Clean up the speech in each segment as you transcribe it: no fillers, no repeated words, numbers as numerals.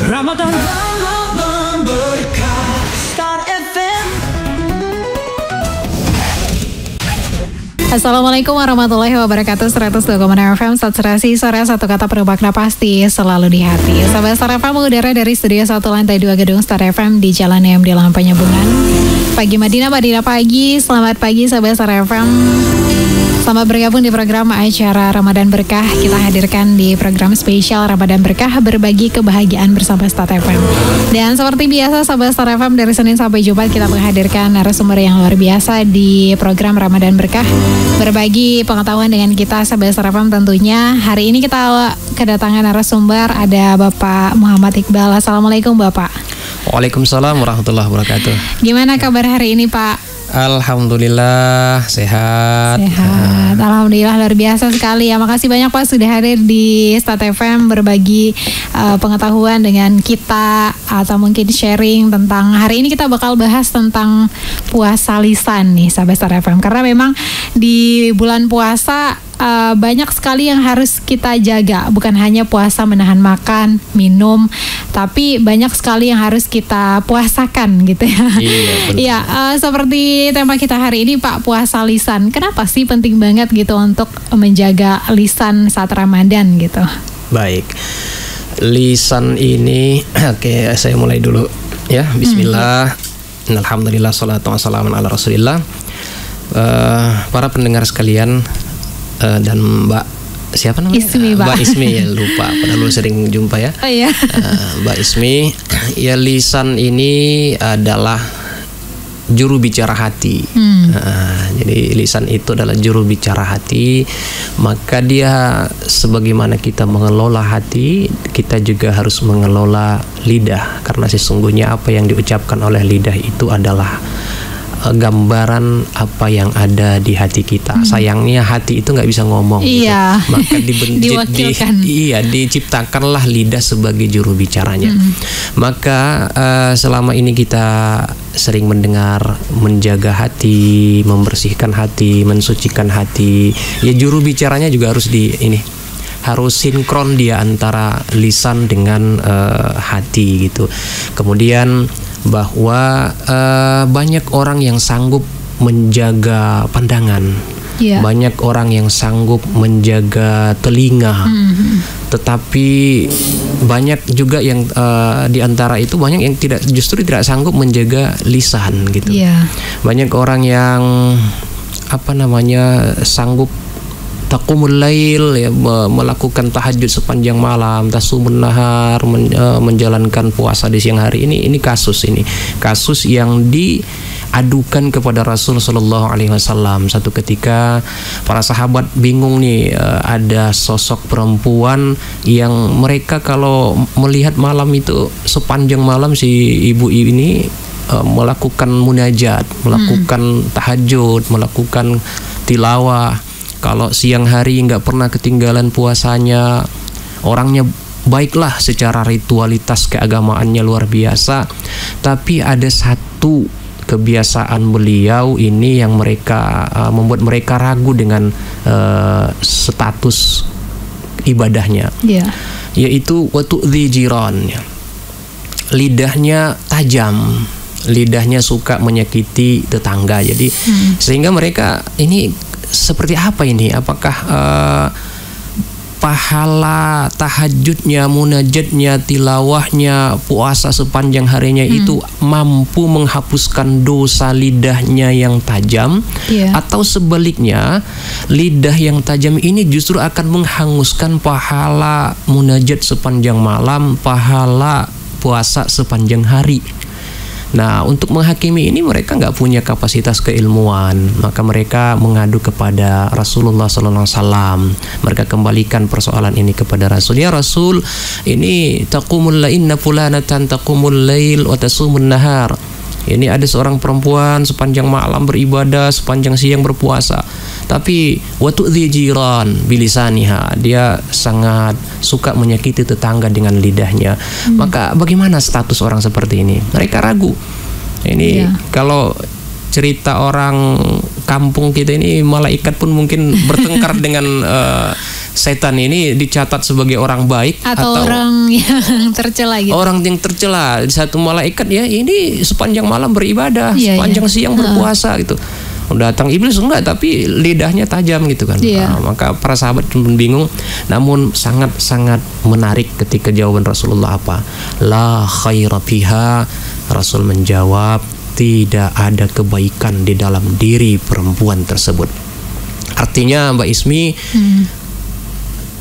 Ramadan berkah Star FM. Assalamualaikum warahmatullahi wabarakatuh. 102,6 FM Saturasi sore, satu kata perubahan pasti selalu di hati. Sahabat Star FM mengudara dari studio 1 lantai 2 gedung Star FM di Jalan EMD Lahan Penyambungan. Pagi Madinah pagi. Selamat pagi sahabat Star FM. Selamat bergabung di program acara Ramadan Berkah. Kita hadirkan di program spesial Ramadan Berkah, berbagi kebahagiaan bersama Star FM. Dan seperti biasa sahabat Star FM, dari Senin sampai Jumat kita menghadirkan narasumber yang luar biasa di program Ramadan Berkah, berbagi pengetahuan dengan kita sahabat Star FM tentunya. Hari ini kita kedatangan narasumber, ada Bapak Muhammad Iqbal. Assalamualaikum Bapak. Waalaikumsalam warahmatullahi wabarakatuh. Gimana kabar hari ini Pak? Alhamdulillah sehat. Alhamdulillah luar biasa sekali ya. Makasih banyak Pak sudah hadir di Star FM, berbagi pengetahuan dengan kita, atau mungkin sharing tentang, hari ini kita bakal bahas tentang puasa lisan nih sahabat Star FM. Karena memang di bulan puasa banyak sekali yang harus kita jaga. Bukan hanya puasa menahan makan, minum, tapi banyak sekali yang harus kita puasakan gitu ya. Iya, seperti tema kita hari ini Pak, puasa lisan. Kenapa sih penting banget gitu untuk menjaga lisan saat Ramadan gitu? Baik, lisan ini, oke, saya mulai dulu ya. Bismillah, alhamdulillah, salatu wassalamu ala rasulillah. Para pendengar sekalian, dan Mbak siapa namanya? Ismi, Mbak Ismi ya, lupa padahal sering jumpa ya. Oh iya. Mbak Ismi, ya lisan ini adalah juru bicara hati. Jadi lisan itu adalah juru bicara hati. Maka dia, sebagaimana kita mengelola hati, kita juga harus mengelola lidah. Karena sesungguhnya apa yang diucapkan oleh lidah itu adalah gambaran apa yang ada di hati kita. Sayangnya hati itu nggak bisa ngomong. Iya. Gitu. Maka diciptakanlah lidah sebagai juru bicaranya. Maka selama ini kita sering mendengar menjaga hati, membersihkan hati, mensucikan hati. Ya juru bicaranya juga harus harus sinkron dia antara lisan dengan hati gitu. Kemudian bahwa banyak orang yang sanggup menjaga pandangan, banyak orang yang sanggup menjaga telinga, tetapi banyak juga yang di antara itu banyak yang justru tidak sanggup menjaga lisan gitu. Banyak orang yang sanggup taqumul lail, ya, melakukan tahajud sepanjang malam, tasumun nahar, menjalankan puasa di siang hari. Ini kasus yang diadukan kepada Rasul Shallallahu Alaihi Wasallam. Satu ketika para sahabat bingung nih, ada sosok perempuan yang mereka kalau melihat malam itu, sepanjang malam si ibu ini melakukan munajat, melakukan tahajud, melakukan tilawah. Kalau siang hari nggak pernah ketinggalan puasanya, orangnya baiklah secara ritualitas keagamaannya luar biasa. Tapi ada satu kebiasaan beliau ini yang membuat mereka ragu dengan status ibadahnya, yaitu watu'dzi jiran. Lidahnya tajam, lidahnya suka menyakiti tetangga. Jadi sehingga mereka ini seperti apa ini? Apakah pahala tahajudnya, munajatnya, tilawahnya, puasa sepanjang harinya itu mampu menghapuskan dosa lidahnya yang tajam, atau sebaliknya lidah yang tajam ini justru akan menghanguskan pahala munajat sepanjang malam, pahala puasa sepanjang hari? Nah, untuk menghakimi ini mereka nggak punya kapasitas keilmuan, maka mereka mengadu kepada Rasulullah SAW. Mereka kembalikan persoalan ini kepada Rasul. Ya Rasul, ini taqumul lail, inna fulanatan taqumul lail wa tasumun nahar. Ini ada seorang perempuan sepanjang malam beribadah, sepanjang siang berpuasa. Tapi watu'dzi jiran bilisaniha, dia sangat suka menyakiti tetangga dengan lidahnya. Maka bagaimana status orang seperti ini? Mereka ragu. Ini kalau cerita orang kampung kita ini, malaikat pun mungkin bertengkar dengan setan ini dicatat sebagai orang baik atau orang yang tercela gitu. Orang yang tercela. Satu malaikat ya ini sepanjang malam beribadah, sepanjang siang berpuasa gitu. Datang iblis enggak, tapi lidahnya tajam gitu kan. Maka para sahabat pun bingung. Namun sangat-sangat menarik ketika jawaban Rasulullah apa? La khaira fiha. Rasul menjawab, tidak ada kebaikan di dalam diri perempuan tersebut. Artinya Mbak Ismi,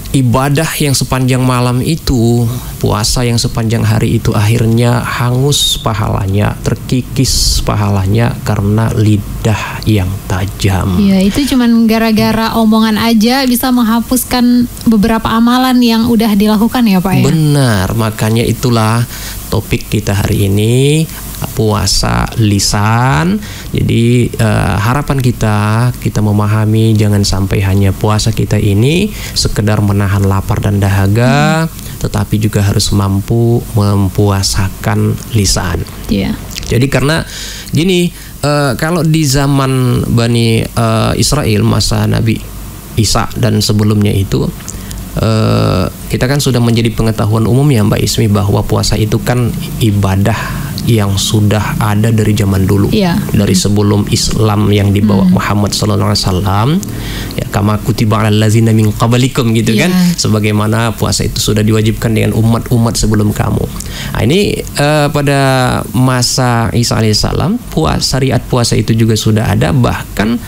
ibadah yang sepanjang malam itu, puasa yang sepanjang hari itu akhirnya hangus pahalanya, terkikis pahalanya karena lidah yang tajam. Ya, itu cuman gara-gara omongan aja bisa menghapuskan beberapa amalan yang udah dilakukan ya Pak ya? Benar, makanya itulah topik kita hari ini, puasa lisan. Jadi harapan kita memahami jangan sampai hanya puasa kita ini sekedar menahan lapar dan dahaga, tetapi juga harus mampu mempuasakan lisan. Jadi karena gini, kalau di zaman Bani Israel masa Nabi Isa dan sebelumnya itu, kita kan sudah menjadi pengetahuan umum ya Mbak Ismi bahwa puasa itu kan ibadah yang sudah ada dari zaman dulu, dari sebelum Islam yang dibawa Muhammad SAW, ya, kama kutiba alal ladzina min qablikum gitu kan, sebagaimana puasa itu sudah diwajibkan dengan umat-umat sebelum kamu. Nah, ini pada masa Isa alaihissalam syariat puasa itu juga sudah ada, bahkan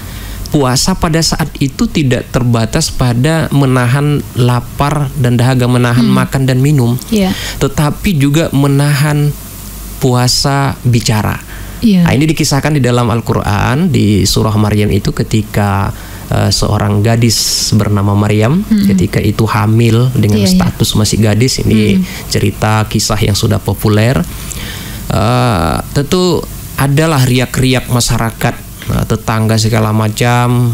puasa pada saat itu tidak terbatas pada menahan lapar dan dahaga, menahan makan dan minum, tetapi juga menahan puasa bicara. Nah, ini dikisahkan di dalam Al-Quran di surah Maryam itu ketika seorang gadis bernama Maryam ketika itu hamil dengan status masih gadis. Ini cerita kisah yang sudah populer. Tentu adalah riak-riak masyarakat, tetangga segala macam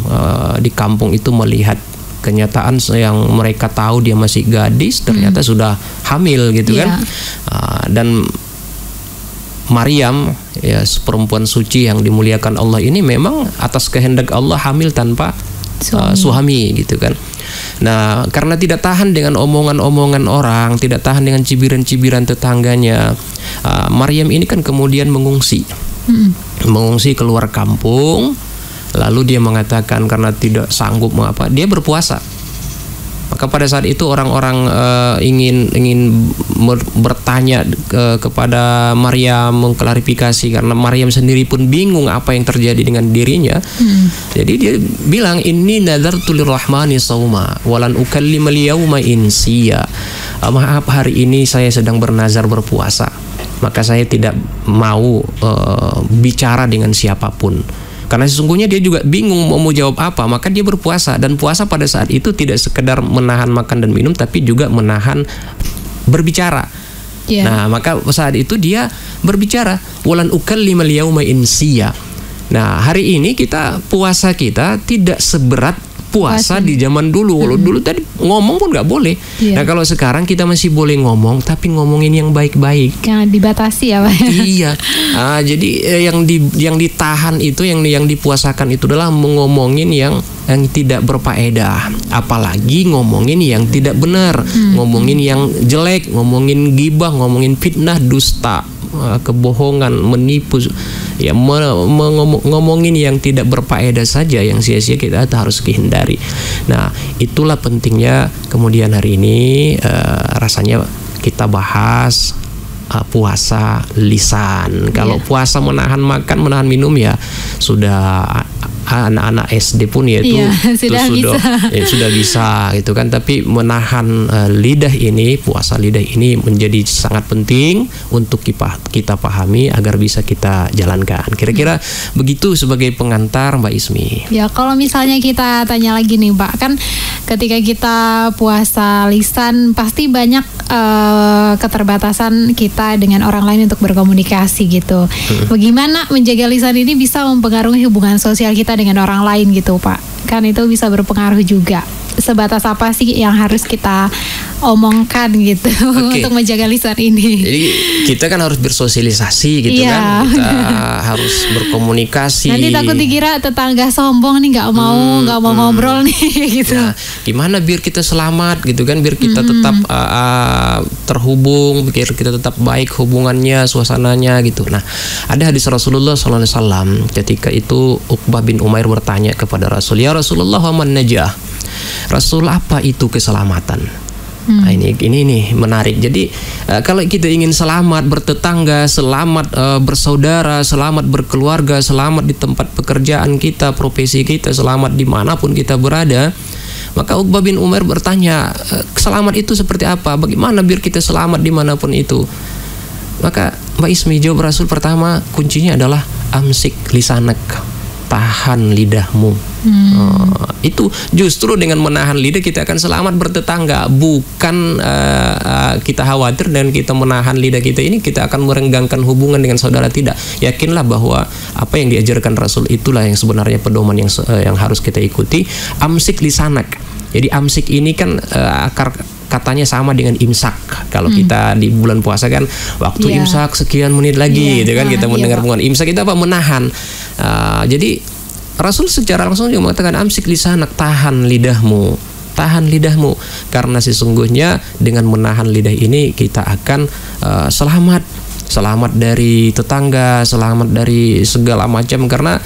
di kampung itu melihat kenyataan yang mereka tahu dia masih gadis ternyata sudah hamil gitu kan. Dan Maryam ya, perempuan suci yang dimuliakan Allah ini memang atas kehendak Allah hamil tanpa suami gitu kan. Nah, karena tidak tahan dengan omongan-omongan orang, tidak tahan dengan cibiran-cibiran tetangganya, Maryam ini kan kemudian mengungsi keluar kampung. Lalu dia mengatakan karena tidak sanggup mengapa, dia berpuasa. Maka pada saat itu orang-orang ingin bertanya kepada Maryam, mengklarifikasi, karena Maryam sendiri pun bingung apa yang terjadi dengan dirinya. Jadi dia bilang, inni nadartu lirrahmani sauma walan ukallimal yauma insiya. Maaf, hari ini saya sedang bernazar berpuasa, maka saya tidak mau bicara dengan siapapun. Karena sesungguhnya dia juga bingung mau jawab apa, maka dia berpuasa. Dan puasa pada saat itu tidak sekedar menahan makan dan minum, tapi juga menahan berbicara. Nah, maka saat itu dia berbicara, walan ukallimal yauma insiya. Nah, hari ini puasa kita tidak seberat puasa di zaman dulu. Kalau dulu tadi ngomong pun nggak boleh. Nah, kalau sekarang kita masih boleh ngomong, tapi ngomongin yang baik-baik. Yang dibatasi ya Pak? Iya. Jadi yang ditahan itu, yang dipuasakan itu adalah ngomongin yang tidak berfaedah, apalagi ngomongin yang tidak benar, ngomongin yang jelek, ngomongin ghibah, ngomongin fitnah, dusta, kebohongan, menipu, ya ngomongin yang tidak berfaedah saja, yang sia-sia, kita harus hindari. Nah, itulah pentingnya kemudian hari ini rasanya kita bahas puasa lisan. Kalau puasa menahan makan, menahan minum ya sudah anak-anak SD pun ya itu sudah bisa gitu kan. Tapi menahan lidah ini, puasa lidah ini menjadi sangat penting untuk kita pahami agar bisa kita jalankan. Kira-kira begitu sebagai pengantar Mbak Ismi. Ya, kalau misalnya kita tanya lagi nih Mbak, kan ketika kita puasa lisan pasti banyak keterbatasan kita dengan orang lain untuk berkomunikasi gitu. Bagaimana menjaga lisan ini bisa mempengaruhi hubungan sosial kita dengan orang lain gitu Pak? Kan itu bisa berpengaruh juga. sebatas apa sih yang harus kita omongkan gitu untuk menjaga lisan ini. Jadi kita kan harus bersosialisasi gitu kan, kita harus berkomunikasi. Nanti takut dikira tetangga sombong nih, nggak mau ngobrol nih gitu. Nah, gimana biar kita selamat gitu kan, biar kita tetap terhubung, biar kita tetap baik hubungannya, suasananya gitu. Nah, ada hadis Rasulullah SAW ketika itu Uqbah bin Umair bertanya kepada Rasul, ya Rasulullah, wa man najah? Rasul, apa itu keselamatan? Nah, ini nih menarik. Jadi kalau kita ingin selamat bertetangga, selamat bersaudara, selamat berkeluarga, selamat di tempat pekerjaan kita, profesi kita, selamat dimanapun kita berada, maka Uqbah bin Umair bertanya, selamat itu seperti apa? Bagaimana biar kita selamat dimanapun itu? Maka Mbak Ismi, jawab Rasul pertama, kuncinya adalah amsik lisanak, tahan lidahmu. Itu justru dengan menahan lidah kita akan selamat bertetangga. Bukan kita khawatir dan kita menahan lidah kita ini kita akan merenggangkan hubungan dengan saudara, tidak. Yakinlah bahwa apa yang diajarkan Rasul itulah yang sebenarnya pedoman yang harus kita ikuti. Amsik lisanak. Jadi amsik ini kan akar katanya sama dengan imsak. Kalau kita di bulan puasa kan waktu imsak sekian menit lagi gitu kan, kita mendengar pengumuman imsak itu apa? Menahan. Jadi Rasul secara langsung juga mengatakan amsik lisanak, tahan lidahmu, tahan lidahmu, karena sesungguhnya dengan menahan lidah ini kita akan selamat dari tetangga, selamat dari segala macam, karena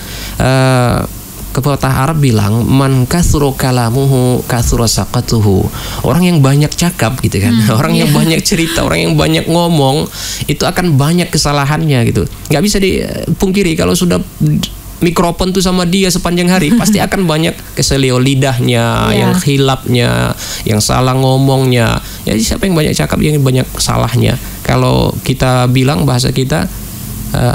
pepatah Arab bilang man kathura kalamuhu kathura saqatuhu. Orang yang banyak cakap gitu kan, orang yang banyak cerita, orang yang banyak ngomong itu akan banyak kesalahannya gitu. Nggak bisa dipungkiri kalau sudah mikrofon tuh sama dia sepanjang hari pasti akan banyak keselio lidahnya, yang khilafnya, yang salah ngomongnya. Jadi siapa yang banyak cakap yang banyak salahnya. Kalau kita bilang bahasa kita,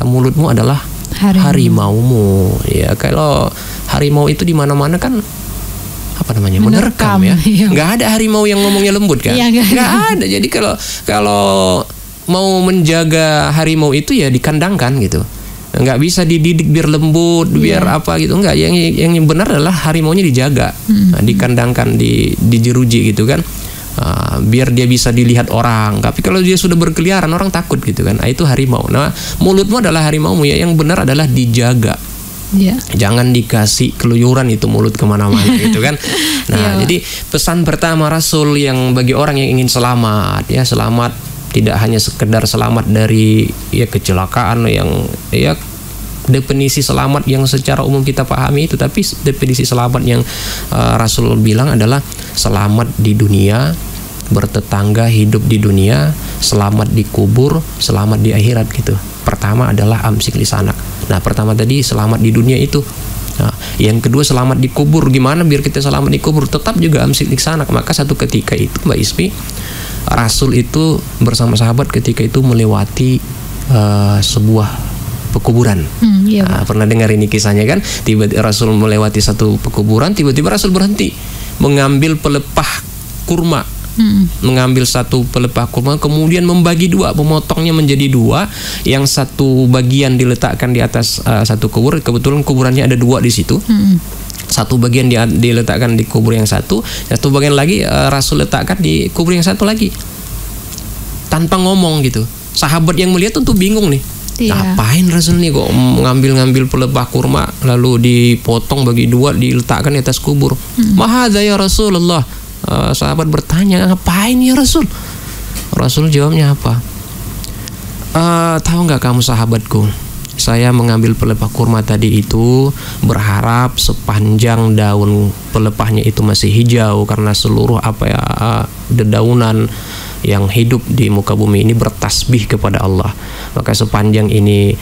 mulutmu adalah harimaumu. Ya, kalau harimau itu di mana-mana kan apa namanya, menerkam ya. Nggak ada harimau yang ngomongnya lembut kan? Nggak ada. Jadi kalau mau menjaga harimau itu ya dikandangkan gitu. Nggak bisa dididik biar lembut, biar apa gitu. Enggak, yang benar adalah harimaunya dijaga, dikandangkan, dijeruji gitu kan, biar dia bisa dilihat orang. Tapi kalau dia sudah berkeliaran orang takut gitu kan, itu harimau. Nah, mulutmu adalah harimaumu ya, yang benar adalah dijaga. Jangan dikasih keluyuran itu mulut kemana-mana gitu kan. Nah, jadi pesan pertama Rasul yang bagi orang yang ingin selamat, ya selamat tidak hanya sekedar selamat dari kecelakaan yang definisi selamat yang secara umum kita pahami itu, tapi definisi selamat yang Rasul bilang adalah selamat di dunia, bertetangga, hidup di dunia, selamat di kubur, selamat di akhirat gitu. Pertama adalah amsik lisanak. Nah, pertama tadi selamat di dunia itu. Nah, yang kedua selamat di kubur. Gimana biar kita selamat di kubur? Tetap juga amsik lisanak. Maka satu ketika itu Mbak Ismi, Rasul itu bersama sahabat ketika itu melewati sebuah pekuburan. Pernah dengar ini kisahnya kan? Tiba-tiba Rasul melewati satu pekuburan, tiba-tiba Rasul berhenti mengambil pelepah kurma. Mengambil satu pelepah kurma, kemudian membagi dua, memotongnya menjadi dua. Yang satu bagian diletakkan di atas satu kubur. Kebetulan kuburannya ada dua di situ. Satu bagian diletakkan di kubur yang satu bagian lagi Rasul letakkan di kubur yang satu lagi, tanpa ngomong gitu. Sahabat yang melihat tentu bingung nih, ngapain Rasul nih kok ngambil pelepah kurma lalu dipotong bagi dua diletakkan di atas kubur. Mahadza ya Rasulullah. Sahabat bertanya, ngapain ya Rasul? Rasul jawabnya apa? Tahu nggak kamu sahabatku, saya mengambil pelepah kurma tadi itu berharap sepanjang daun pelepahnya itu masih hijau, karena seluruh dedaunan yang hidup di muka bumi ini bertasbih kepada Allah. Maka sepanjang ini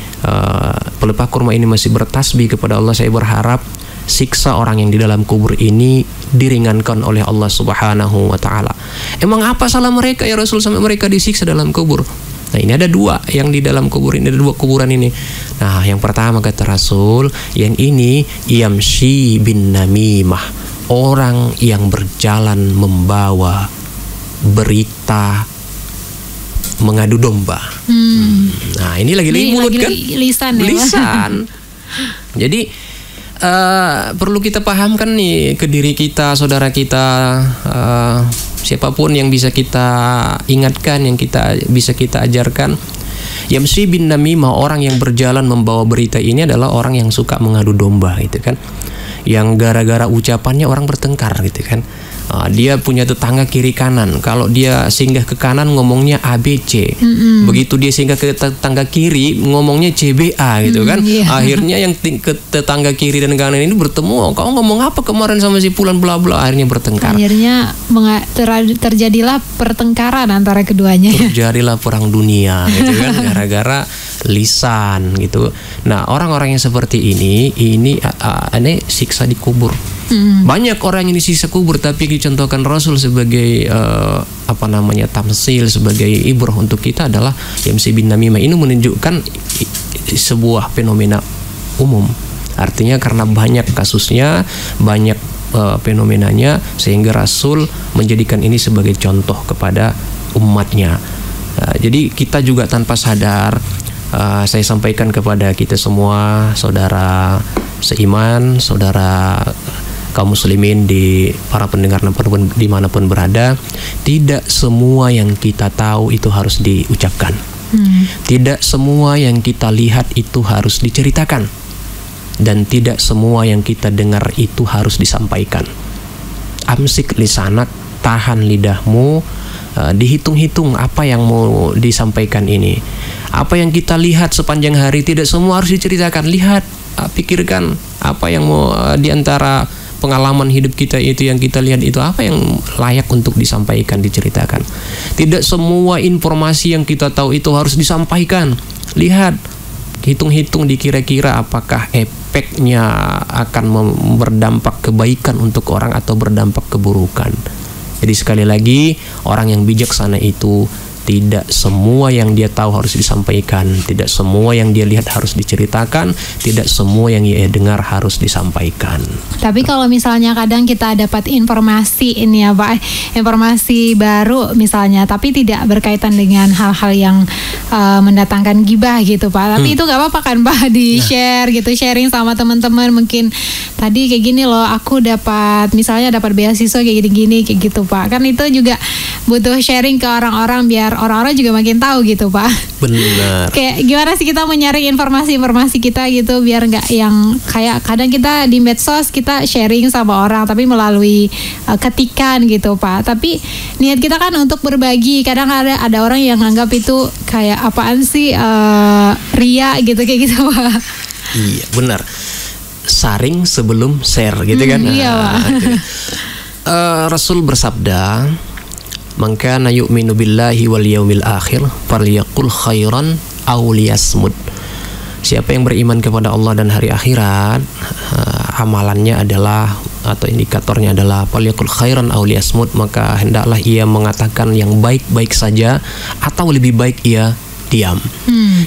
pelepah kurma ini masih bertasbih kepada Allah, saya berharap siksa orang yang di dalam kubur ini diringankan oleh Allah Subhanahu wa taala. Emang apa salah mereka ya Rasul sampai mereka disiksa dalam kubur? Nah, ini ada dua yang di dalam kubur ini, ada dua kuburan ini. Nah, yang pertama kata Rasul, yang ini yamshi bin namimah, orang yang berjalan membawa berita mengadu domba. Nah, ini lagi mulut kan? Lisan. Jadi perlu kita pahamkan nih ke diri kita, saudara kita, siapapun yang bisa kita ingatkan, yang bisa kita ajarkan. Yamshi bin namimah, orang yang berjalan membawa berita ini adalah orang yang suka mengadu domba gitu kan, yang gara-gara ucapannya orang bertengkar gitu kan. Dia punya tetangga kiri kanan, kalau dia singgah ke kanan ngomongnya ABC, begitu dia singgah ke tetangga kiri ngomongnya CBA gitu kan. Akhirnya yang ke tetangga kiri dan kanan ini bertemu, kau ngomong apa kemarin sama si Fulan bla bla, akhirnya bertengkar. Akhirnya terjadilah pertengkaran antara keduanya. Terjadilah perang dunia gitu kan, gara-gara lisan gitu. Nah, orang-orang yang seperti ini siksa di kubur. Banyak orang yang disiksa kubur, tapi dicontohkan Rasul sebagai tamsil, sebagai ibrah untuk kita adalah Yamshi bin namimah. Ini menunjukkan sebuah fenomena umum. Artinya karena banyak kasusnya, banyak fenomenanya, sehingga Rasul menjadikan ini sebagai contoh kepada umatnya. Jadi kita juga tanpa sadar, saya sampaikan kepada kita semua, saudara seiman, saudara kaum muslimin, di para pendengar dimanapun berada, tidak semua yang kita tahu itu harus diucapkan. Tidak semua yang kita lihat itu harus diceritakan, dan tidak semua yang kita dengar itu harus disampaikan. Amsik lisanak, tahan lidahmu, dihitung-hitung apa yang mau disampaikan ini. Apa yang kita lihat sepanjang hari tidak semua harus diceritakan. Lihat, pikirkan apa yang mau diantara pengalaman hidup kita itu, yang kita lihat itu apa yang layak untuk disampaikan, diceritakan. Tidak semua informasi yang kita tahu itu harus disampaikan. Lihat, hitung-hitung, dikira-kira apakah efeknya akan berdampak kebaikan untuk orang atau berdampak keburukan. Jadi sekali lagi, orang yang bijaksana itu tidak semua yang dia tahu harus disampaikan, tidak semua yang dia lihat harus diceritakan, tidak semua yang dia dengar harus disampaikan. Tapi kalau misalnya kadang kita dapat informasi ini ya Pak, informasi baru misalnya, tapi tidak berkaitan dengan hal-hal yang mendatangkan gibah gitu Pak. Tapi itu nggak apa-apa kan Pak, di-share gitu, sharing sama teman-teman. Mungkin tadi kayak gini loh, aku dapat beasiswa kayak gini-gini kayak gitu Pak. Kan itu juga butuh sharing ke orang-orang biar orang-orang juga makin tahu gitu Pak. Benar. Kayak gimana sih kita menyaring informasi-informasi kita gitu, biar nggak yang kayak kadang kita di medsos kita sharing sama orang tapi melalui ketikan gitu Pak. Tapi niat kita kan untuk berbagi. Kadang ada orang yang anggap itu kayak apaan sih, ria gitu kayak gitu Pak. Iya benar. Saring sebelum share gitu kan. Iya Pak. Rasul bersabda, "Man kana yu'minu billahi wal yaumil akhir falyaqul khairan aw liyasmut." Siapa yang beriman kepada Allah dan hari akhirat, amalannya adalah atau indikatornya adalah falyaqul khairan aw liyasmut, maka hendaklah ia mengatakan yang baik-baik saja atau lebih baik ia diam.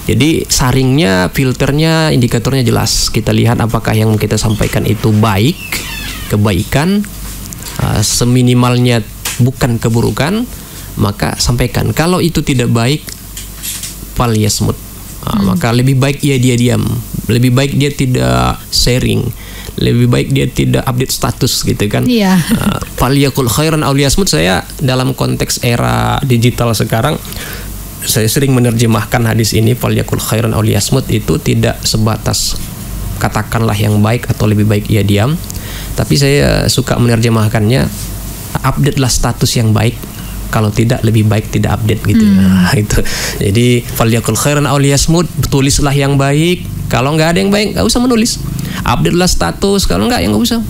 Jadi saringnya, filternya, indikatornya jelas. Kita lihat apakah yang kita sampaikan itu baik, kebaikan, seminimalnya bukan keburukan, maka sampaikan. Kalau itu tidak baik, fal yasmut, maka lebih baik dia diam, lebih baik dia tidak sharing, lebih baik dia tidak update status gitu kan. Fal yaqul khairan aw liyasmut. Saya dalam konteks era digital sekarang, saya sering menerjemahkan hadis ini, fal yaqul khairan aw liyasmut, itu tidak sebatas katakanlah yang baik atau lebih baik ia diam, tapi saya suka menerjemahkannya, update lah status yang baik, kalau tidak lebih baik tidak update gitu. Itu. Jadi falyaqul khairan aw liyasmut, tulislah yang baik, kalau nggak ada yang baik nggak usah menulis. Update lah status, kalau nggak ya nggak usah.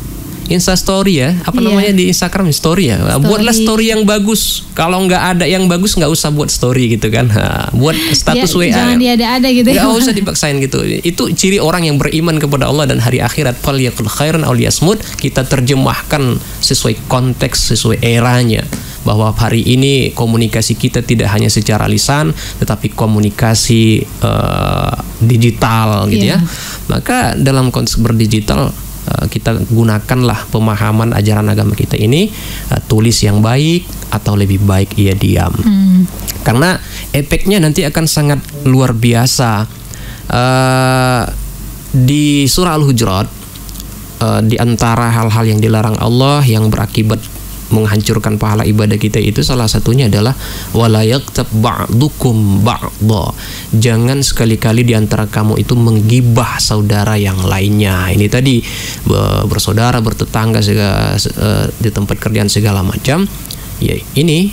Insta story ya, namanya di Instagram story ya. Buatlah story yang bagus. Kalau nggak ada yang bagus nggak usah buat story gitu kan. Buat status WA. Jangan diada-ada gitu. Nggak usah dipaksain gitu. Itu ciri orang yang beriman kepada Allah dan hari akhirat. Falyaqul khairan aw liyasmut. Kita terjemahkan sesuai konteks, sesuai eranya, bahwa hari ini komunikasi kita tidak hanya secara lisan, tetapi komunikasi digital gitu ya. Maka dalam konteks berdigital, kita gunakanlah pemahaman ajaran agama kita ini, tulis yang baik atau lebih baik ia diam. Karena efeknya nanti akan sangat luar biasa. Di surah Al-Hujurat di antara hal-hal yang dilarang Allah yang berakibat menghancurkan pahala ibadah kita itu salah satunya adalah wala yaktab ba'dukum ba'dha. Jangan sekali-kali di antara kamu itu menggibah saudara yang lainnya. Ini tadi bersaudara, bertetangga, di tempat kerjaan segala macam. Ya, ini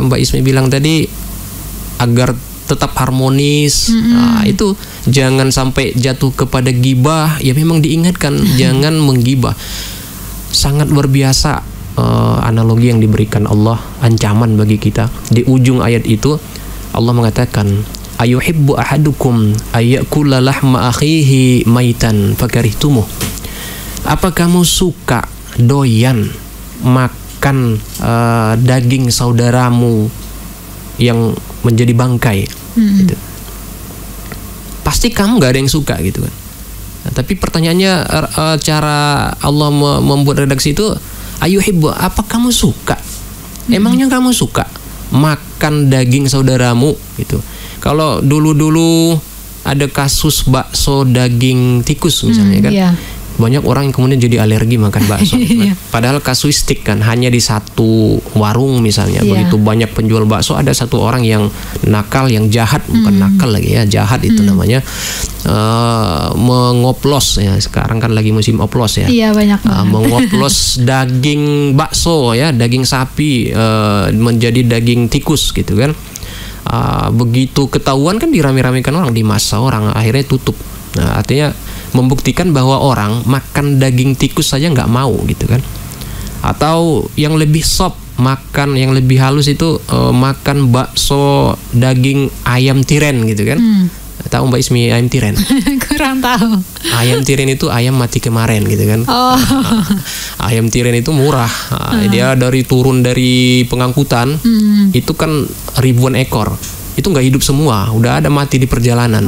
Mbak Ismi bilang tadi agar tetap harmonis. Nah, itu jangan sampai jatuh kepada gibah. Ya memang diingatkan jangan menggibah. Sangat luar biasa analogi yang diberikan Allah, ancaman bagi kita. Di ujung ayat itu Allah mengatakan, ayuhibbu ahadukum ayyakula lahma akhihi maitan fakarihtumuh. Apa kamu suka, doyan makan daging saudaramu yang menjadi bangkai? Gitu. Pasti kamu gak ada yang suka gitu kan. Nah, tapi pertanyaannya cara Allah membuat redaksi itu ayuhibbu, apa kamu suka? Emangnya kamu suka makan daging saudaramu gitu? Kalau dulu-dulu ada kasus bakso daging tikus misalnya kan, banyak orang yang kemudian jadi alergi makan bakso. Padahal kasuistik kan, hanya di satu warung misalnya, begitu banyak penjual bakso, ada satu orang yang nakal, yang jahat, bukan nakal lagi ya, jahat itu namanya, mengoplos ya. Sekarang kan lagi musim oplos ya. Iya, banyak mengoplos daging bakso ya, daging sapi menjadi daging tikus gitu kan. Begitu ketahuan kan dirame-ramekan orang, di masa orang, akhirnya tutup. Nah, artinya membuktikan bahwa orang makan daging tikus saja nggak mau gitu kan. Atau yang lebih soft, makan yang lebih halus itu makan bakso daging ayam tiren gitu kan. Tahu Mbak Ismi ayam tiren? Kurang tahu. Ayam tiren itu ayam mati kemarin gitu kan. Ayam tiren itu murah. Dia turun dari pengangkutan itu kan ribuan ekor. Itu nggak hidup semua, udah ada mati di perjalanan.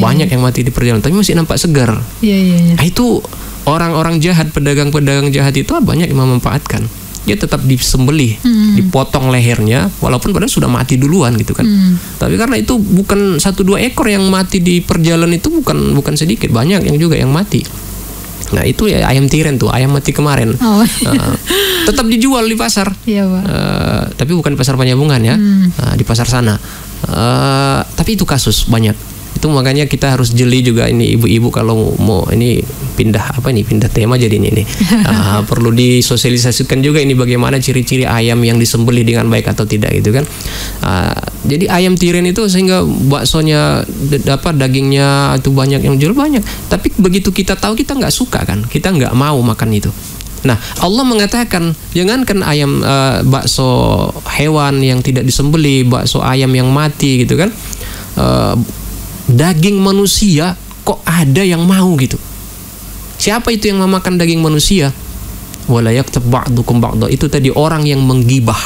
Banyak yang mati di perjalanan, tapi masih nampak segar. Nah, itu orang-orang jahat, pedagang-pedagang jahat itu banyak yang memanfaatkan. Dia tetap disembelih, dipotong lehernya, walaupun padahal sudah mati duluan gitu kan. Tapi karena itu bukan 1-2 ekor yang mati di perjalanan, itu bukan sedikit, banyak yang juga yang mati. Nah itu ya ayam tiren tuh, ayam mati kemarin. Tetap dijual di pasar. Tapi bukan pasar Penyambungan ya, di pasar sana. Tapi itu kasus banyak. Itu makanya kita harus jeli juga ini ibu-ibu kalau mau ini pindah tema jadi ini nih. Perlu disosialisasikan juga ini bagaimana ciri-ciri ayam yang disembelih dengan baik atau tidak gitu kan. Jadi ayam tiren itu sehingga baksonya dagingnya itu banyak yang jual banyak. Tapi begitu kita tahu kita nggak suka kan, kita nggak mau makan itu. Nah, Allah mengatakan jangankan ayam bakso hewan yang tidak disembelih, bakso ayam yang mati gitu kan. Daging manusia kok ada yang mau gitu. Siapa itu yang memakan daging manusia? Wala yaktab ba'dukum ba'dha. Itu tadi orang yang menggibah,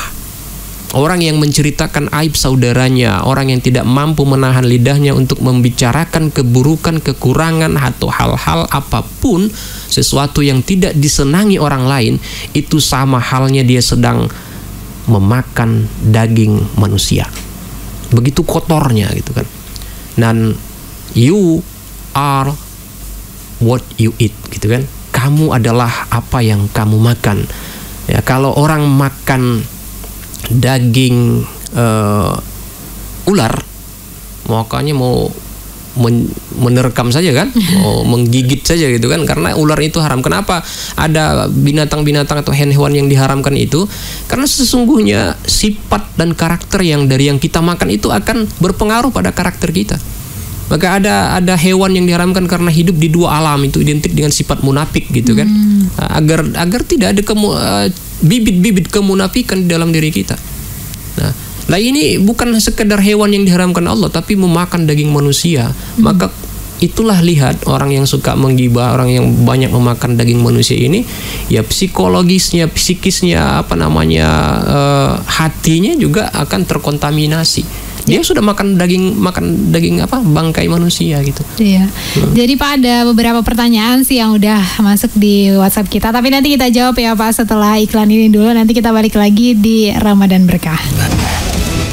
orang yang menceritakan aib saudaranya, orang yang tidak mampu menahan lidahnya untuk membicarakan keburukan, kekurangan atau hal-hal apapun, sesuatu yang tidak disenangi orang lain, itu sama halnya dia sedang memakan daging manusia. Begitu kotornya gitu kan. Dan you are what you eat gitu kan. Kamu adalah apa yang kamu makan. Ya, kalau orang makan daging ular, makanya mau menerkam saja kan, mau menggigit saja gitu kan, karena ular itu haram. Kenapa ada binatang-binatang atau hewan yang diharamkan itu? Karena sesungguhnya sifat dan karakter yang dari yang kita makan itu akan berpengaruh pada karakter kita. Maka ada hewan yang diharamkan karena hidup di 2 alam, itu identik dengan sifat munafik gitu kan. Agar tidak ada bibit-bibit kemunafikan di dalam diri kita. Nah ini bukan sekedar hewan yang diharamkan Allah, tapi memakan daging manusia. Maka itulah lihat orang yang suka menggibah, orang yang banyak memakan daging manusia ini, ya psikologisnya, psikisnya, hatinya juga akan terkontaminasi. Dia sudah makan daging bangkai manusia gitu. Iya. Jadi Pak, ada beberapa pertanyaan sih yang udah masuk di WhatsApp kita, tapi nanti kita jawab ya Pak setelah iklan ini dulu. Nanti kita balik lagi di Ramadan Berkah.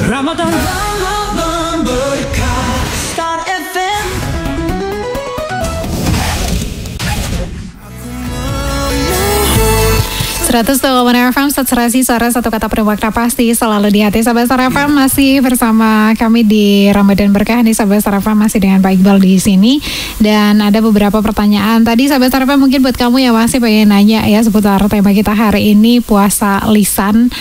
Ramadan Berkah Star FM. 100,6 FM, Saturasi Suara Satu Kata Bermakna Pasti selalu di hati. Sahabat Star FM masih bersama kami di Ramadan Berkah nih. Sahabat Star FM masih dengan Pak Iqbal di sini. Dan ada beberapa pertanyaan tadi Sahabat Star FM, mungkin buat kamu yang masih pengen nanya ya seputar tema kita hari ini, puasa lisan.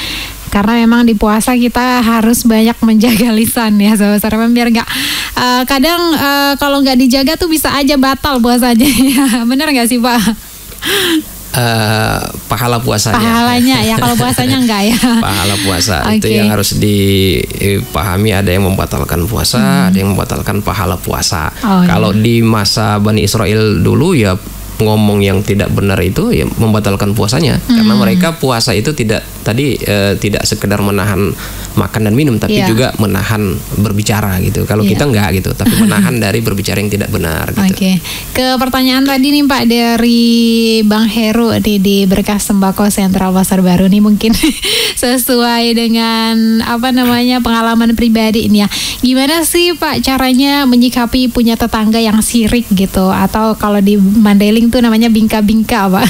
Karena memang di puasa kita harus banyak menjaga lisan ya Sahabat Star FM, biar nggak kadang kalau nggak dijaga tuh bisa aja batal puasanya. Bener nggak sih Pak? Pahala puasanya. Pahalanya ya, kalau puasanya enggak ya. Pahala puasa itu yang harus dipahami, ada yang membatalkan puasa, ada yang membatalkan pahala puasa. Kalau di masa Bani Israel dulu ya ngomong yang tidak benar itu ya membatalkan puasanya, karena mereka puasa itu tidak sekedar menahan makan dan minum, tapi juga menahan berbicara gitu. Kalau kita enggak gitu, tapi menahan dari berbicara yang tidak benar gitu. Ke pertanyaan tadi nih Pak dari Bang Heru di Berkah Sembako Sentral Pasar Baru nih, mungkin sesuai dengan pengalaman pribadi ini ya. Gimana sih Pak caranya menyikapi punya tetangga yang sirik gitu, atau kalau di Mandailing tuh namanya bingka-bingka Pak.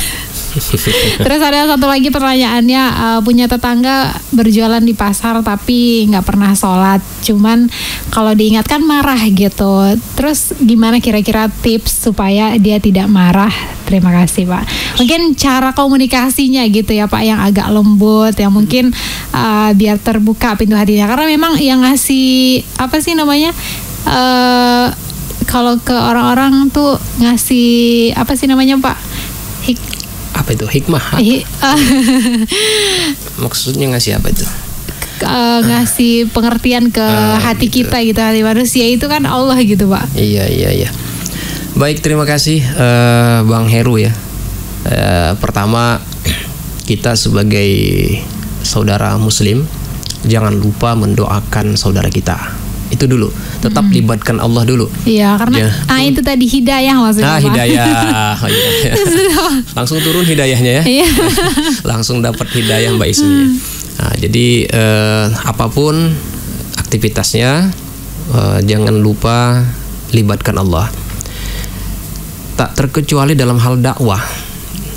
Terus ada satu lagi pertanyaannya, punya tetangga berjualan di pasar tapi nggak pernah sholat, cuman kalau diingatkan marah gitu. Terus gimana kira-kira tips supaya dia tidak marah? Terima kasih Pak. Mungkin cara komunikasinya gitu ya Pak, yang agak lembut, yang mungkin biar terbuka pintu hatinya. Karena memang yang ngasih kalau ke orang-orang tuh ngasih Pak? Apa itu hikmah? Maksudnya ngasih apa itu? Ngasih pengertian ke hati gitu. Kita gitu, hati manusia itu kan Allah gitu Pak. Iya. Baik, terima kasih Bang Heru ya. Pertama, kita sebagai saudara Muslim jangan lupa mendoakan saudara kita. Itu dulu, tetap libatkan Allah dulu. Iya, karena itu tadi hidayah maksudnya. Hidayah. Langsung turun hidayahnya ya. Langsung dapat hidayah Mbak Ismi. Nah, jadi apapun aktivitasnya, jangan lupa libatkan Allah. Tak terkecuali dalam hal dakwah.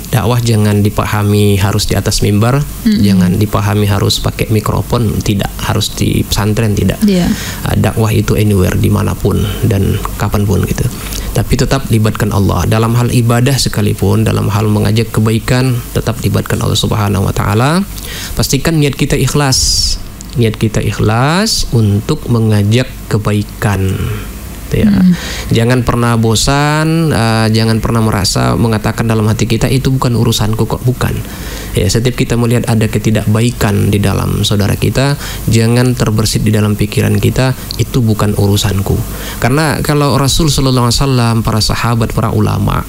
Dakwah jangan dipahami harus di atas mimbar, jangan dipahami harus pakai mikrofon, tidak, harus di pesantren, tidak. Dakwah itu anywhere, dimanapun dan kapanpun gitu. Tapi tetap libatkan Allah dalam hal ibadah sekalipun, dalam hal mengajak kebaikan, tetap libatkan Allah Subhanahu Wa Taala. Pastikan niat kita ikhlas, untuk mengajak kebaikan. Ya. Jangan pernah bosan, jangan pernah merasa mengatakan dalam hati kita itu bukan urusanku kok, bukan. Ya, setiap kita melihat ada ketidakbaikan di dalam saudara kita, jangan terbersit di dalam pikiran kita itu bukan urusanku. Karena kalau Rasul sallallahu alaihi wasallam, para sahabat, para ulama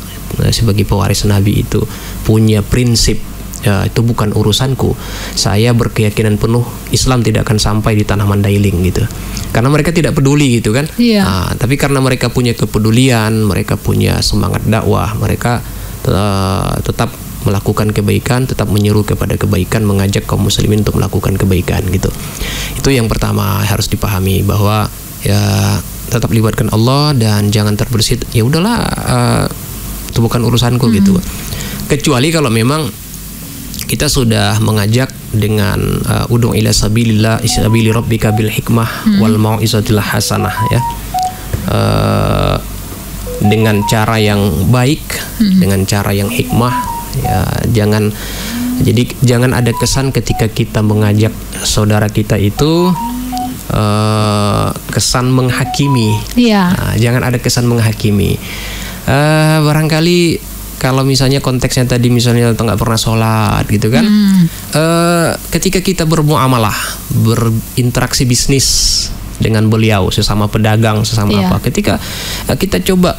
sebagai pewaris Nabi itu punya prinsip, ya, itu bukan urusanku. Saya berkeyakinan penuh Islam tidak akan sampai di tanah Mandailing gitu. Karena mereka tidak peduli gitu kan. Tapi karena mereka punya kepedulian, mereka punya semangat dakwah, mereka tetap melakukan kebaikan, tetap menyeru kepada kebaikan, mengajak kaum muslimin untuk melakukan kebaikan gitu. Itu yang pertama harus dipahami, bahwa ya tetap libatkan Allah dan jangan terbersit ya udahlah itu bukan urusanku gitu. Kecuali kalau memang kita sudah mengajak dengan ud'u ila sabilillah sabili rabbika bil hikmah wal mau'izatil hasanah ya. Dengan cara yang baik, dengan cara yang hikmah ya, jangan ada kesan ketika kita mengajak saudara kita itu kesan menghakimi. Jangan ada kesan menghakimi. Barangkali kalau misalnya konteksnya tadi misalnya nggak pernah sholat gitu kan, ketika kita bermuamalah, berinteraksi bisnis dengan beliau, sesama pedagang, sesama apa, ketika kita coba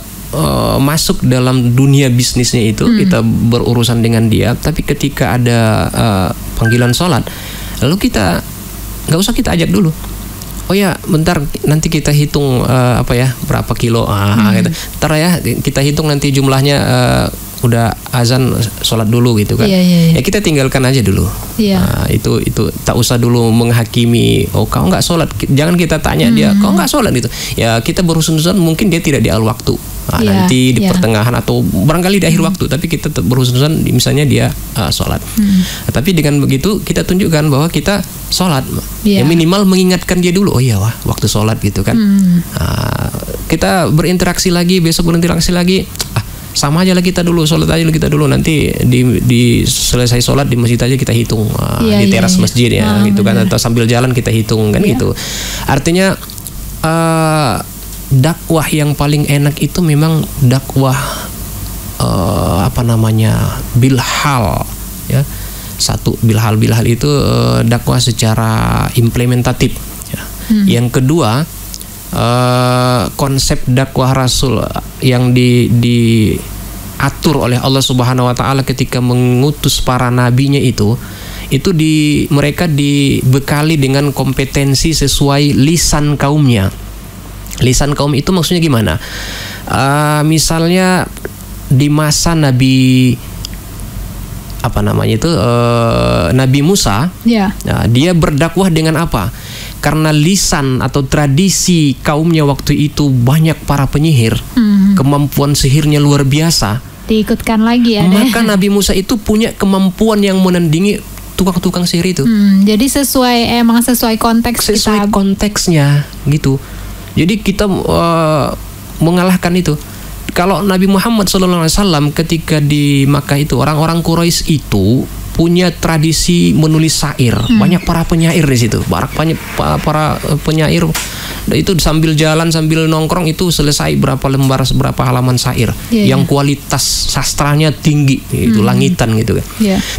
masuk dalam dunia bisnisnya itu, kita berurusan dengan dia, tapi ketika ada panggilan sholat, lalu kita nggak usah kita ajak dulu. Oh ya, bentar nanti kita hitung berapa kilo, gitu. Ntar ya kita hitung nanti jumlahnya. Udah azan sholat dulu gitu kan. Ya kita tinggalkan aja dulu. Itu tak usah dulu menghakimi. Oh kau nggak sholat, jangan kita tanya dia kau nggak sholat gitu. Ya kita berurusan mungkin dia tidak di al waktu. nanti di pertengahan atau barangkali di akhir waktu, tapi kita tetap berhusnuzon misalnya dia sholat. Tapi dengan begitu kita tunjukkan bahwa kita sholat, ya minimal mengingatkan dia dulu, oh iya wah waktu sholat gitu kan. Kita berinteraksi lagi, besok berinteraksi lagi, sama aja lah kita dulu, sholat aja kita dulu, nanti di selesai sholat di masjid aja kita hitung di teras masjid ya gitu kan, atau sambil jalan kita hitung kan gitu. Artinya dakwah yang paling enak itu memang dakwah bilhal ya. Satu, bilhal itu dakwah secara implementatif ya. Yang kedua, konsep dakwah Rasul yang diatur oleh Allah Subhanahu wa taala ketika mengutus para nabinya itu mereka dibekali dengan kompetensi sesuai lisan kaumnya. Lisan kaum itu maksudnya gimana? Misalnya di masa Nabi Nabi Musa, nah, dia berdakwah dengan apa? Karena lisan atau tradisi kaumnya waktu itu banyak para penyihir, kemampuan sihirnya luar biasa. Diikutkan lagi ya. Maka Nabi Musa itu punya kemampuan yang menandingi tukang-tukang sihir itu. Jadi sesuai konteks, sesuai konteksnya gitu. Jadi kita mengalahkan itu. Kalau Nabi Muhammad SAW ketika di Makkah itu, orang-orang Quraisy itu punya tradisi menulis syair. Banyak para penyair di situ. Para penyair itu sambil jalan sambil nongkrong itu selesai berapa lembar, berapa halaman syair yang kualitas sastranya tinggi, itu langitan gitu kan.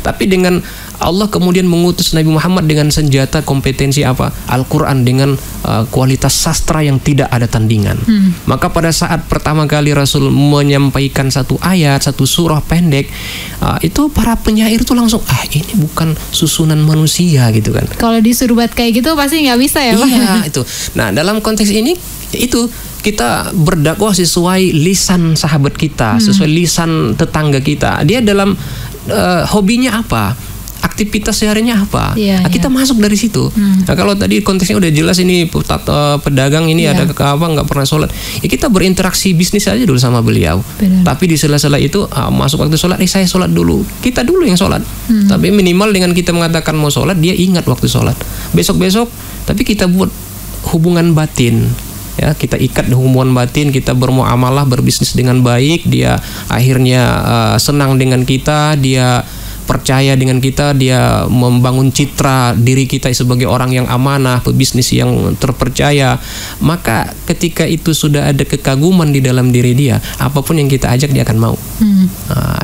Tapi dengan Allah kemudian mengutus Nabi Muhammad dengan senjata kompetensi apa? Al-Quran dengan kualitas sastra yang tidak ada tandingan. Maka pada saat pertama kali Rasul menyampaikan satu ayat, satu surah pendek, itu para penyair itu langsung, ini bukan susunan manusia gitu kan. Kalau disuruh buat kayak gitu pasti nggak bisa ya Pak? Iya itu. Nah dalam konteks ini itu kita berdakwah sesuai lisan sahabat kita, sesuai lisan tetangga kita. Dia dalam hobinya apa? Aktivitas seharinya apa? Kita masuk dari situ. Nah kalau tadi konteksnya udah jelas, ini pedagang ini ada nggak pernah sholat, ya kita berinteraksi bisnis aja dulu sama beliau. Tapi di sela-sela itu masuk waktu sholat, saya sholat dulu. Kita dulu yang sholat. Tapi minimal dengan kita mengatakan mau sholat, dia ingat waktu sholat. Besok-besok, tapi kita buat hubungan batin. Ya, kita ikat hubungan batin, kita bermuamalah, berbisnis dengan baik. Dia akhirnya senang dengan kita, dia percaya dengan kita, dia membangun citra diri kita sebagai orang yang amanah, pebisnis yang terpercaya. Maka ketika itu sudah ada kekaguman di dalam diri dia, apapun yang kita ajak dia akan mau.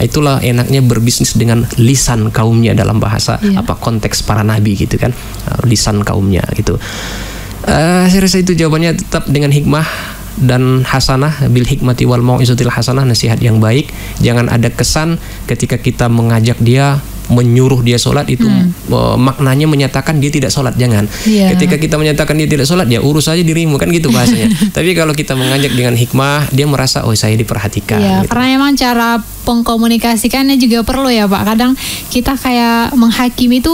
Itulah enaknya berbisnis dengan lisan kaumnya, dalam bahasa konteks para nabi gitu kan, lisan kaumnya gitu. Saya rasa itu jawabannya, tetap dengan hikmah dan hasanah, bil hikmati wal mau'izatil hasanah, nasihat yang baik. Jangan ada kesan ketika kita mengajak dia, menyuruh dia sholat itu maknanya menyatakan dia tidak sholat. Jangan. Ketika kita menyatakan dia tidak sholat, ya urus aja dirimu, kan gitu bahasanya. Tapi kalau kita mengajak dengan hikmah, dia merasa saya diperhatikan. Karena emang cara pengkomunikasikannya juga perlu ya Pak. Kadang kita kayak menghakimi itu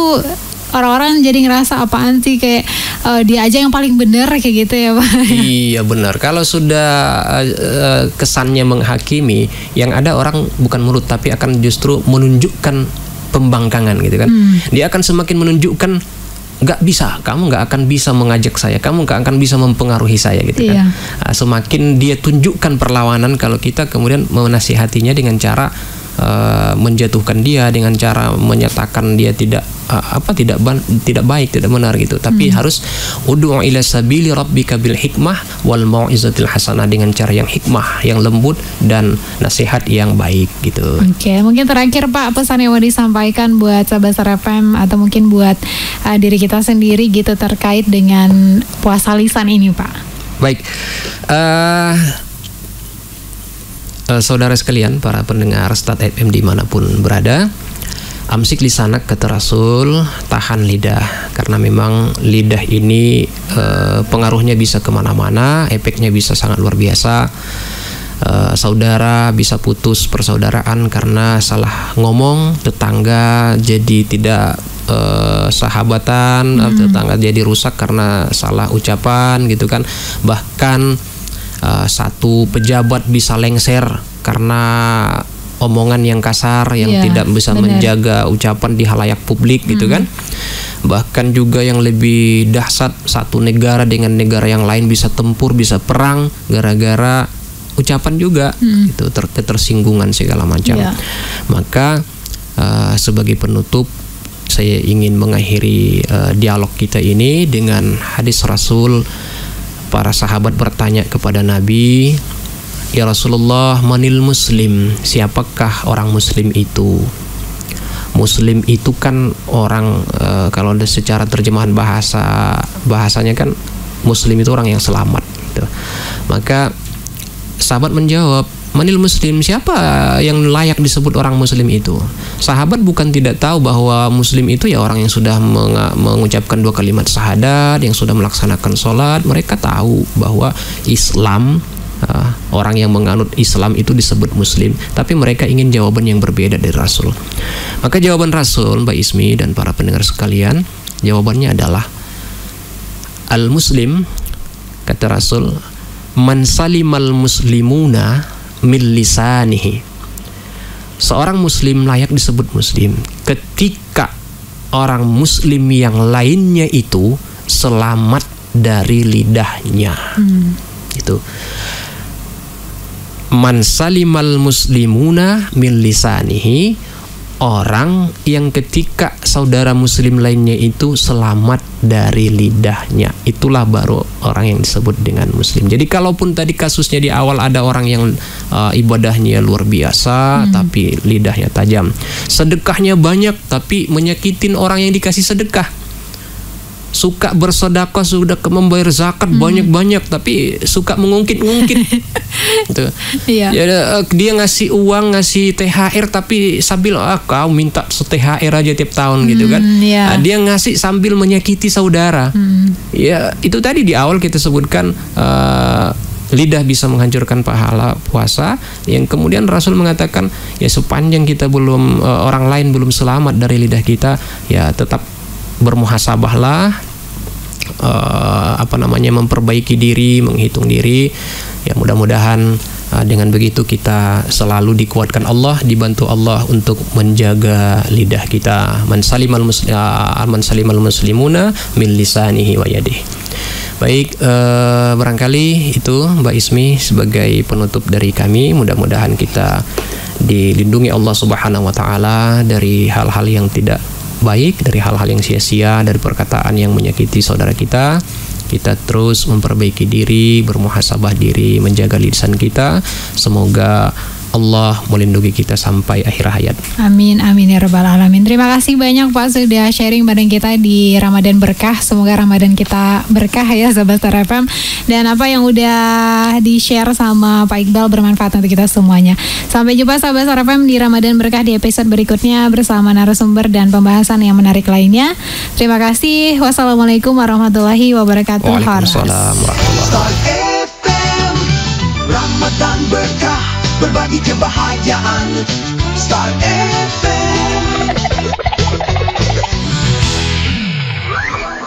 orang-orang jadi ngerasa apaan sih, kayak dia aja yang paling benar kayak gitu ya Pak. Iya benar. Kalau sudah kesannya menghakimi, yang ada orang bukan mulut tapi akan justru menunjukkan pembangkangan gitu kan. Dia akan semakin menunjukkan nggak bisa, kamu nggak akan bisa mengajak saya, kamu nggak akan bisa mempengaruhi saya gitu kan. Semakin dia tunjukkan perlawanan kalau kita kemudian menasihatinya dengan cara menjatuhkan dia, dengan cara menyatakan dia tidak baik, tidak benar gitu. Tapi harus ud'u ila sabili rabbika bil hikmah wal mau'izatil hasanah, dengan cara yang hikmah, yang lembut, dan nasihat yang baik gitu. Oke, mungkin terakhir Pak, pesan yang mau disampaikan buat sahabat Star FM atau mungkin buat diri kita sendiri gitu terkait dengan puasa lisan ini Pak. Baik. Saudara sekalian, para pendengar Start FM dimanapun berada, amsik lisanak kata Rasul, tahan lidah, karena memang lidah ini pengaruhnya bisa kemana-mana, efeknya bisa sangat luar biasa. Saudara bisa putus persaudaraan karena salah ngomong, tetangga jadi tidak sahabatan, tetangga jadi rusak karena salah ucapan gitu kan. Bahkan satu pejabat bisa lengser karena omongan yang kasar, yang tidak bisa menjaga ucapan di halayak publik gitu kan. Bahkan juga yang lebih dahsyat, satu negara dengan negara yang lain bisa tempur, bisa perang gara-gara ucapan juga, itu ketersinggungan segala macam. Maka sebagai penutup, saya ingin mengakhiri dialog kita ini dengan hadis Rasul. Para sahabat bertanya kepada Nabi, "Ya Rasulullah, manil muslim?" Siapakah orang muslim itu? Muslim itu kan orang, kalau secara terjemahan bahasanya kan muslim itu orang yang selamat gitu. Maka sahabat menjawab, "Manil muslim?" Siapa yang layak disebut orang muslim itu? Sahabat bukan tidak tahu bahwa muslim itu ya orang yang sudah mengucapkan 2 kalimat syahadat, yang sudah melaksanakan sholat. Mereka tahu bahwa Islam, orang yang menganut Islam itu disebut muslim, tapi mereka ingin jawaban yang berbeda dari Rasul. Maka jawaban Rasul, Mbak Ismi dan para pendengar sekalian, jawabannya adalah al-muslim, kata Rasul, man salimal muslimuna min lisanihi. Seorang muslim layak disebut muslim ketika orang muslim yang lainnya itu selamat dari lidahnya. Itu man salimal muslimuna min lisanihi, orang yang ketika saudara muslim lainnya itu selamat dari lidahnya, itulah baru orang yang disebut dengan muslim. Jadi kalaupun tadi kasusnya di awal ada orang yang ibadahnya luar biasa tapi lidahnya tajam, sedekahnya banyak tapi menyakitin orang yang dikasih sedekah, suka bersedekah, sudah membayar zakat banyak-banyak tapi suka mengungkit-ungkit gitu. Ya, dia ngasih uang, ngasih THR tapi sambil kau minta THR aja tiap tahun gitu kan. Dia ngasih sambil menyakiti saudara. Ya, itu tadi di awal kita sebutkan, lidah bisa menghancurkan pahala puasa, yang kemudian Rasul mengatakan ya sepanjang kita belum, orang lain belum selamat dari lidah kita, ya tetap bermuhasabahlah, memperbaiki diri, menghitung diri. Ya mudah-mudahan dengan begitu kita selalu dikuatkan Allah, dibantu Allah untuk menjaga lidah kita. Man salimal muslimuna min lisanihi wa yadihi. Baik, barangkali itu Mbak Ismi sebagai penutup dari kami. Mudah-mudahan kita dilindungi Allah Subhanahu wa taala dari hal-hal yang tidak baik, dari hal-hal yang sia-sia, dari perkataan yang menyakiti saudara kita. Kita terus memperbaiki diri, bermuhasabah diri, menjaga lisan kita. Semoga Allah melindungi kita sampai akhir hayat. Amin, amin ya rabbal alamin. Terima kasih banyak Pak sudah sharing bareng kita di Ramadan Berkah. Semoga Ramadan kita berkah ya sahabat Star FM. Dan apa yang udah di-share sama Pak Iqbal bermanfaat untuk kita semuanya. Sampai jumpa sahabat Star FM di Ramadan Berkah di episode berikutnya bersama narasumber dan pembahasan yang menarik lainnya. Terima kasih. Wassalamualaikum warahmatullahi wabarakatuh. Waalaikumsalam warahmatullahi wabarakatuh. Ramadan Berkah, berbagi kebahagiaan. Star FM.